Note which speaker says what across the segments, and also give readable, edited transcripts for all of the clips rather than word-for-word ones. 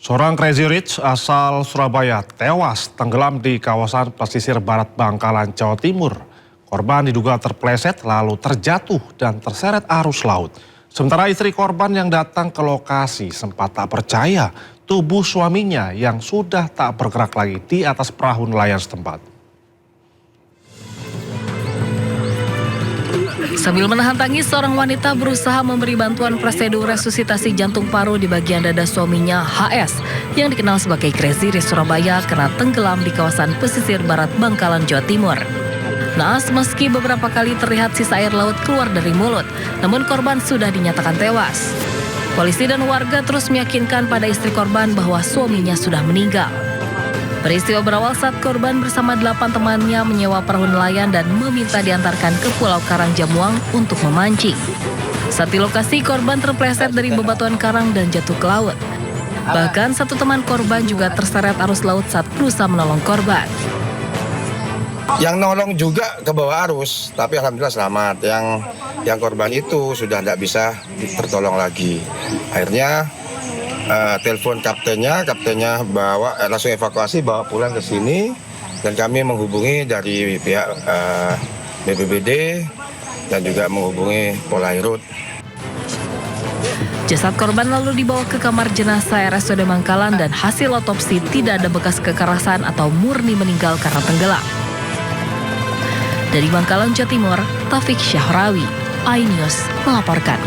Speaker 1: Seorang Crazy Rich asal Surabaya tewas tenggelam di kawasan pesisir barat Bangkalan, Jawa Timur. Korban diduga terpleset lalu terjatuh dan terseret arus laut. Sementara istri korban yang datang ke lokasi sempat tak percaya tubuh suaminya yang sudah tak bergerak lagi di atas perahu nelayan setempat.
Speaker 2: Sambil menahan tangis, seorang wanita berusaha memberi bantuan prosedur resusitasi jantung paru di bagian dada suaminya, HS, yang dikenal sebagai Crazy Rich Surabaya karena tenggelam di kawasan pesisir barat Bangkalan, Jawa Timur. Naas, meski beberapa kali terlihat sisa air laut keluar dari mulut, namun korban sudah dinyatakan tewas. Polisi dan warga terus meyakinkan pada istri korban bahwa suaminya sudah meninggal. Peristiwa berawal saat korban bersama 8 temannya menyewa perahu nelayan dan meminta diantarkan ke Pulau Karang Jamuang untuk memancing. Saat di lokasi, korban terpleset dari bebatuan karang dan jatuh ke laut. Bahkan satu teman korban juga terseret arus laut saat berusaha menolong korban.
Speaker 3: Yang nolong juga ke bawah arus, tapi alhamdulillah selamat. Yang korban itu sudah tidak bisa tertolong lagi. Akhirnya telepon kaptennya langsung evakuasi, bawa pulang ke sini, dan kami menghubungi dari pihak BPBD dan juga menghubungi Polairut.
Speaker 2: Jasad korban lalu dibawa ke kamar jenazah RSUD Bangkalan dan hasil otopsi tidak ada bekas kekerasan atau murni meninggal karena tenggelam. Dari Bangkalan, Jawa Timur, Taufik Syahrawi, iNews melaporkan.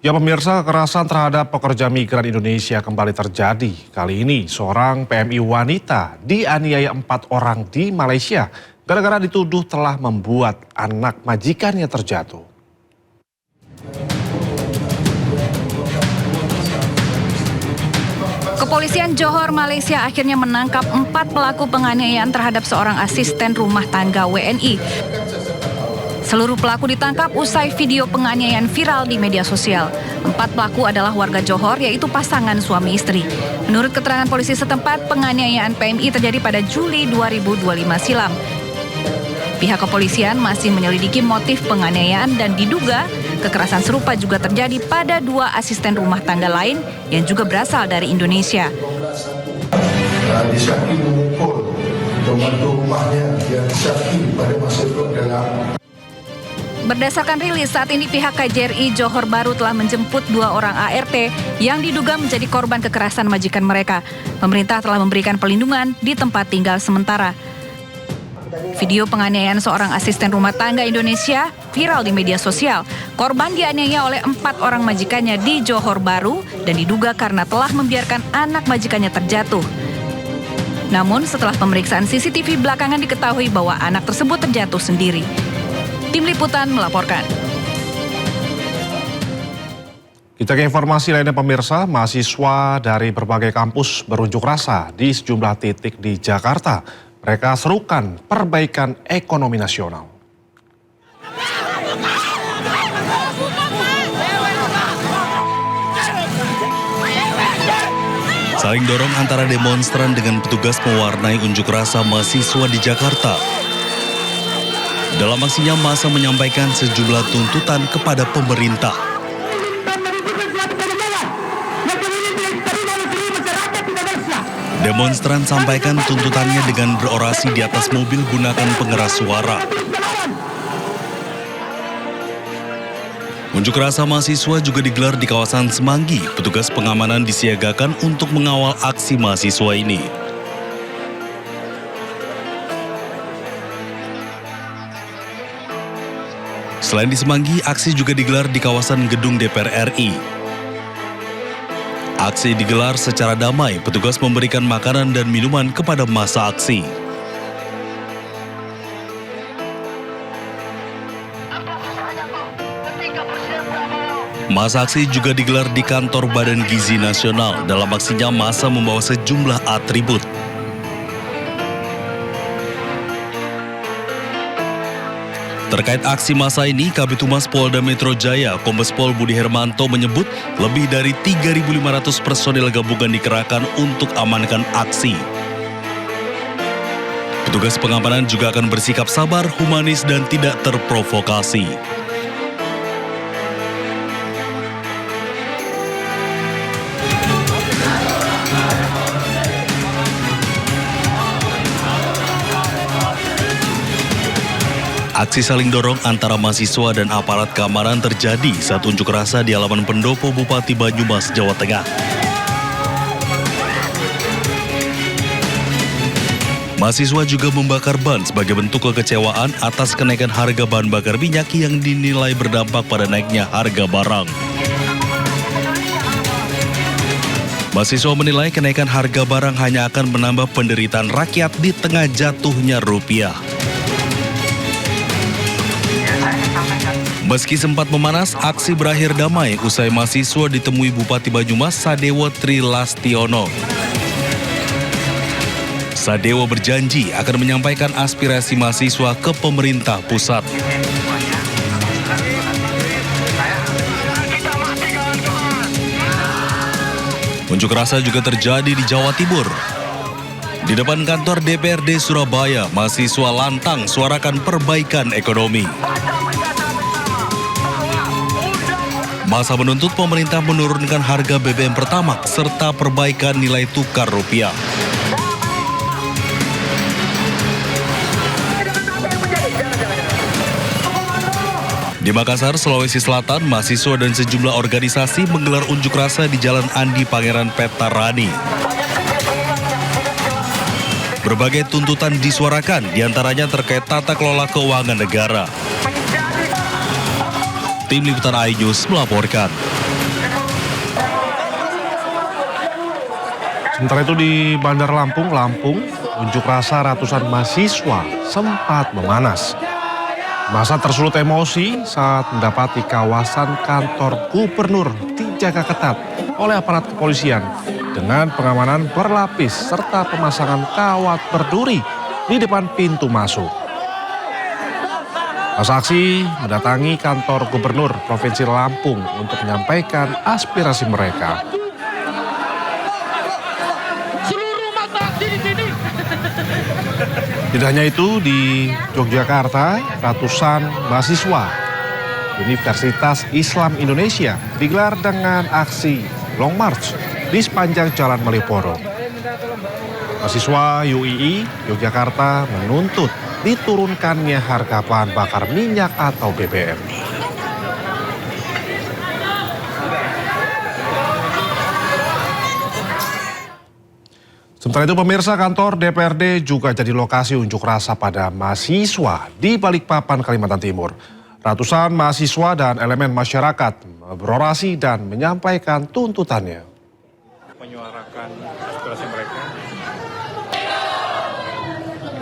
Speaker 1: Ya pemirsa, kekerasan terhadap pekerja migran Indonesia kembali terjadi. Kali ini seorang PMI wanita dianiaya 4 orang di Malaysia gara-gara dituduh telah membuat anak majikannya terjatuh.
Speaker 4: Kepolisian Johor, Malaysia akhirnya menangkap 4 pelaku penganiayaan terhadap seorang asisten rumah tangga WNI. Seluruh pelaku ditangkap usai video penganiayaan viral di media sosial. 4 pelaku adalah warga Johor, yaitu pasangan suami istri. Menurut keterangan polisi setempat, penganiayaan PMI terjadi pada Juli 2025 silam. Pihak kepolisian masih menyelidiki motif penganiayaan dan diduga kekerasan serupa juga terjadi pada 2 asisten rumah tangga lain yang juga berasal dari Indonesia.
Speaker 5: Disyaki memukul pembantu rumahnya yang disyaki pada masa itu adalah.
Speaker 4: Berdasarkan rilis, saat ini pihak KJRI Johor Bahru telah menjemput 2 orang ART yang diduga menjadi korban kekerasan majikan mereka. Pemerintah telah memberikan perlindungan di tempat tinggal sementara. Video penganiayaan seorang asisten rumah tangga Indonesia viral di media sosial. Korban dianiaya oleh 4 orang majikannya di Johor Bahru dan diduga karena telah membiarkan anak majikannya terjatuh. Namun setelah pemeriksaan CCTV belakangan diketahui bahwa anak tersebut terjatuh sendiri. Tim Liputan melaporkan.
Speaker 1: Kita ke informasi lainnya pemirsa, mahasiswa dari berbagai kampus berunjuk rasa di sejumlah titik di Jakarta. Mereka serukan perbaikan ekonomi nasional.
Speaker 6: Saling dorong antara demonstran dengan petugas mewarnai unjuk rasa mahasiswa di Jakarta. Dalam aksinya, massa menyampaikan sejumlah tuntutan kepada pemerintah. Demonstran sampaikan tuntutannya dengan berorasi di atas mobil gunakan pengeras suara. Unjuk rasa mahasiswa juga digelar di kawasan Semanggi. Petugas pengamanan disiagakan untuk mengawal aksi mahasiswa ini. Selain di Semanggi, aksi juga digelar di kawasan gedung DPR RI. Aksi digelar secara damai, petugas memberikan makanan dan minuman kepada massa aksi. Massa aksi juga digelar di kantor Badan Gizi Nasional. Dalam aksinya, massa membawa sejumlah atribut. Terkait aksi massa ini, Kabid Humas Polda Metro Jaya, Kombes Pol Budi Hermanto menyebut lebih dari 3.500 personil gabungan dikerahkan untuk amankan aksi. Petugas pengamanan juga akan bersikap sabar, humanis, dan tidak terprovokasi. Aksi saling dorong antara mahasiswa dan aparat keamanan terjadi saat unjuk rasa di halaman pendopo Bupati Banyumas, Jawa Tengah. Mahasiswa juga membakar ban sebagai bentuk kekecewaan atas kenaikan harga bahan bakar minyak yang dinilai berdampak pada naiknya harga barang. Mahasiswa menilai kenaikan harga barang hanya akan menambah penderitaan rakyat di tengah jatuhnya rupiah. Meski sempat memanas, aksi berakhir damai usai mahasiswa ditemui Bupati Banyumas Sadewo Trilastiono. Sadewo berjanji akan menyampaikan aspirasi mahasiswa ke pemerintah pusat. Unjuk rasa juga terjadi di Jawa Timur. Di depan kantor DPRD Surabaya, mahasiswa lantang suarakan perbaikan ekonomi. Masa menuntut pemerintah menurunkan harga BBM Pertamax serta perbaikan nilai tukar rupiah. Di Makassar, Sulawesi Selatan, mahasiswa dan sejumlah organisasi menggelar unjuk rasa di Jalan Andi Pangeran Petarani. Berbagai tuntutan disuarakan, diantaranya terkait tata kelola keuangan negara. Tim Liputan iNews melaporkan.
Speaker 1: Sementara itu di Bandar Lampung, unjuk rasa ratusan mahasiswa sempat memanas. Masa tersulut emosi saat mendapati kawasan kantor gubernur dijaga ketat oleh aparat kepolisian dengan pengamanan berlapis serta pemasangan kawat berduri di depan pintu masuk. Masa aksi mendatangi kantor gubernur Provinsi Lampung untuk menyampaikan aspirasi mereka. Tidak hanya itu, di Yogyakarta, ratusan mahasiswa Universitas Islam Indonesia digelar dengan aksi Long March di sepanjang Jalan Malioboro. Mahasiswa UII Yogyakarta menuntut diturunkannya harga bahan bakar minyak atau BBM. Sementara itu pemirsa, kantor DPRD juga jadi lokasi unjuk rasa pada mahasiswa di Balikpapan, Kalimantan Timur. Ratusan mahasiswa dan elemen masyarakat berorasi dan menyampaikan tuntutannya.
Speaker 7: Menyuarakan aspirasi mereka.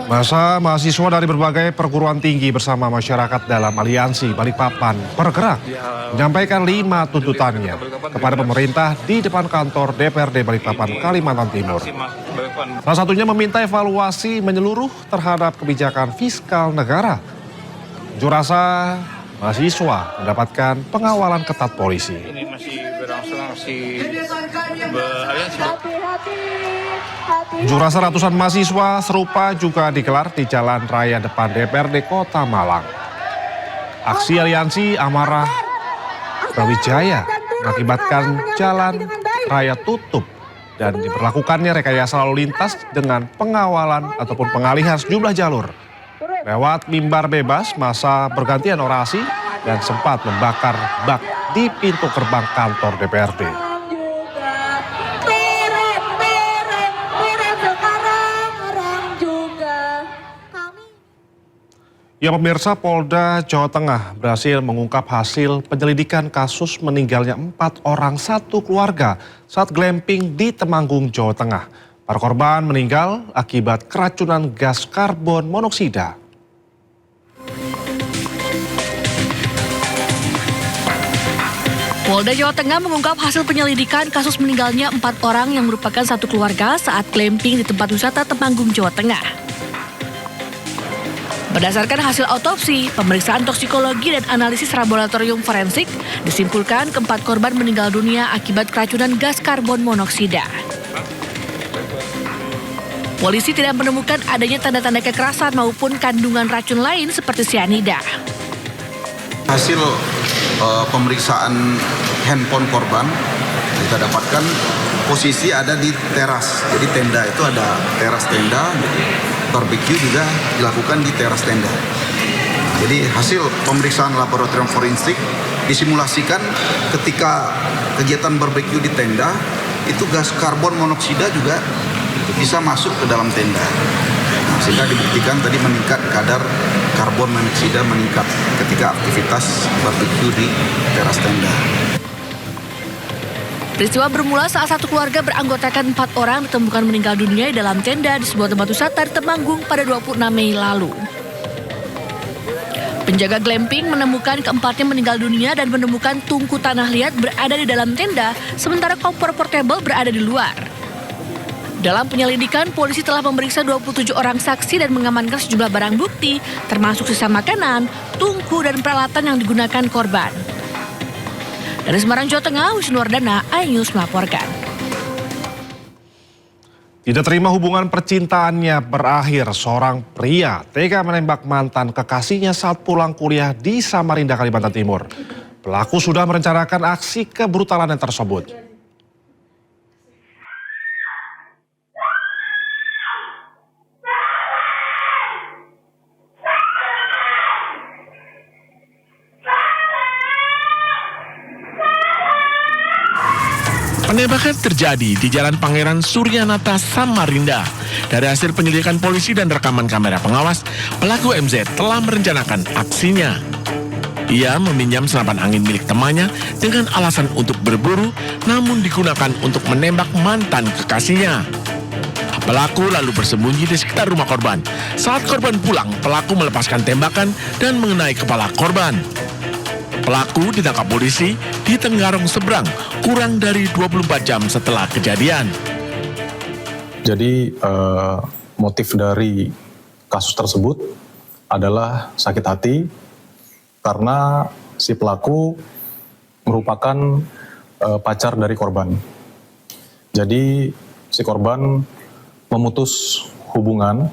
Speaker 1: Masa mahasiswa dari berbagai perguruan tinggi bersama masyarakat dalam aliansi Balikpapan bergerak menyampaikan 5 tuntutannya kepada pemerintah di depan kantor DPRD Balikpapan, Kalimantan Timur. Salah satunya meminta evaluasi menyeluruh terhadap kebijakan fiskal negara. Unjuk rasa mahasiswa mendapatkan pengawalan ketat polisi.
Speaker 7: Ini masih berlangsung
Speaker 1: Unjuk rasa ratusan mahasiswa serupa juga digelar di Jalan Raya depan DPRD Kota Malang. Aksi aliansi Amarah Brawijaya mengakibatkan jalan raya tutup dan diberlakukannya rekayasa lalu lintas dengan pengawalan ataupun pengalihan sejumlah jalur. Lewat mimbar bebas, massa bergantian orasi dan sempat membakar bak di pintu gerbang kantor DPRD. Ya pemirsa, Polda Jawa Tengah berhasil mengungkap hasil penyelidikan kasus meninggalnya 4 orang satu keluarga saat glamping di Temanggung, Jawa Tengah. Para korban meninggal akibat keracunan gas karbon monoksida.
Speaker 2: Polda Jawa Tengah mengungkap hasil penyelidikan kasus meninggalnya 4 orang yang merupakan satu keluarga saat glamping di tempat wisata Temanggung, Jawa Tengah. Berdasarkan hasil autopsi, pemeriksaan toksikologi dan analisis laboratorium forensik, disimpulkan keempat korban meninggal dunia akibat keracunan gas karbon monoksida. Polisi tidak menemukan adanya tanda-tanda kekerasan maupun kandungan racun lain seperti sianida.
Speaker 8: Hasil pemeriksaan handphone korban kita dapatkan posisi ada di teras. Jadi tenda itu ada teras tenda, barbecue juga dilakukan di teras tenda. Jadi hasil pemeriksaan laboratorium forensik disimulasikan ketika kegiatan barbeque di tenda, itu gas karbon monoksida juga bisa masuk ke dalam tenda. Sehingga dibuktikan tadi meningkat kadar karbon monoksida meningkat ketika aktivitas barbeque di teras tenda.
Speaker 2: Peristiwa bermula saat satu keluarga beranggotakan 4 orang ditemukan meninggal dunia di dalam tenda di sebuah tempat wisata di Temanggung pada 26 Mei lalu. Penjaga glamping menemukan keempatnya meninggal dunia dan menemukan tungku tanah liat berada di dalam tenda, sementara kompor portable berada di luar. Dalam penyelidikan, polisi telah memeriksa 27 orang saksi dan mengamankan sejumlah barang bukti, termasuk sisa makanan, tungku, dan peralatan yang digunakan korban. Dari Semarang, Jawa Tengah, Wisnuwardana, iNews melaporkan.
Speaker 1: Tidak terima hubungan percintaannya berakhir, seorang pria tega menembak mantan kekasihnya saat pulang kuliah di Samarinda, Kalimantan Timur. Pelaku sudah merencanakan aksi kebrutalannya tersebut.
Speaker 9: Penembakan terjadi di Jalan Pangeran Suryanata, Samarinda. Dari hasil penyelidikan polisi dan rekaman kamera pengawas, pelaku MZ telah merencanakan aksinya. Ia meminjam senapan angin milik temannya dengan alasan untuk berburu, namun digunakan untuk menembak mantan kekasihnya. Pelaku lalu bersembunyi di sekitar rumah korban. Saat korban pulang, pelaku melepaskan tembakan dan mengenai kepala korban. Pelaku ditangkap polisi di Tenggarong Seberang kurang dari 24 jam setelah kejadian.
Speaker 10: Jadi motif dari kasus tersebut adalah sakit hati karena si pelaku merupakan pacar dari korban. Jadi si korban memutus hubungan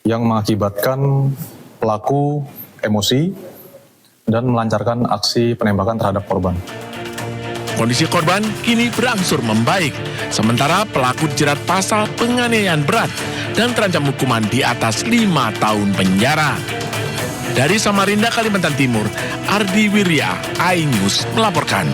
Speaker 10: yang mengakibatkan pelaku emosi dan melancarkan aksi penembakan terhadap korban.
Speaker 9: Kondisi korban kini berangsur membaik, sementara pelaku dijerat pasal penganiayaan berat dan terancam hukuman di atas 5 tahun penjara. Dari Samarinda, Kalimantan Timur, Ardi Wirya, iNews melaporkan.